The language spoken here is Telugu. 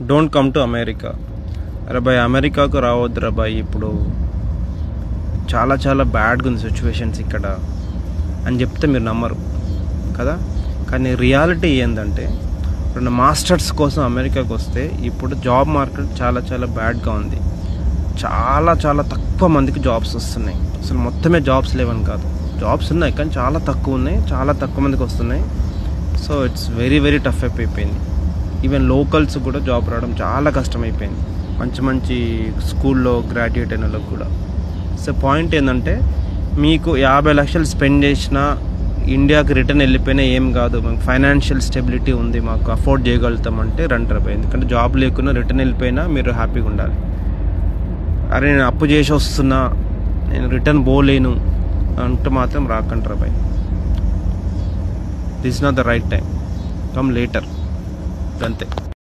Don't come to America. అరే బాయ్, అమెరికాకు రావద్దురా బాయ్, ఇప్పుడు చాలా చాలా బ్యాడ్గా ఉంది సిచ్యువేషన్స్ ఇక్కడ అని చెప్తే మీరు నమ్మరు కదా. కానీ రియాలిటీ ఏంటంటే, ఇప్పుడు మాస్టర్స్ కోసం అమెరికాకు వస్తే ఇప్పుడు జాబ్ మార్కెట్ చాలా చాలా బ్యాడ్గా ఉంది. చాలా చాలా తక్కువ మందికి జాబ్స్ వస్తున్నాయి. అసలు మొత్తమే జాబ్స్ లేవని కాదు, జాబ్స్ ఉన్నాయి కానీ చాలా తక్కువ ఉన్నాయి, చాలా తక్కువ మందికి వస్తున్నాయి. So it's very very tough అయిపోయింది. ఈవెన్ లోకల్స్ కూడా జాబ్ రావడం చాలా కష్టమైపోయింది, మంచి మంచి స్కూల్లో గ్రాడ్యుయేట్ అయిన వాళ్ళకి కూడా. సో పాయింట్ ఏంటంటే, మీకు 50 లక్షలు స్పెండ్ చేసినా ఇండియాకి రిటర్న్ వెళ్ళిపోయినా ఏం కాదు, మాకు ఫైనాన్షియల్ స్టెబిలిటీ ఉంది, మాకు అఫోర్డ్ చేయగలుగుతామంటే రండి రా. ఎందుకంటే జాబ్ లేకున్నా రిటర్న్ వెళ్ళిపోయినా మీరు హ్యాపీగా ఉండాలి. అరే నేను అప్పు చేసి వస్తున్నా, నేను రిటర్న్ పోలేను అంటే మాత్రం రాకండి రా బాయ్. This not the right time, come later, అంతే.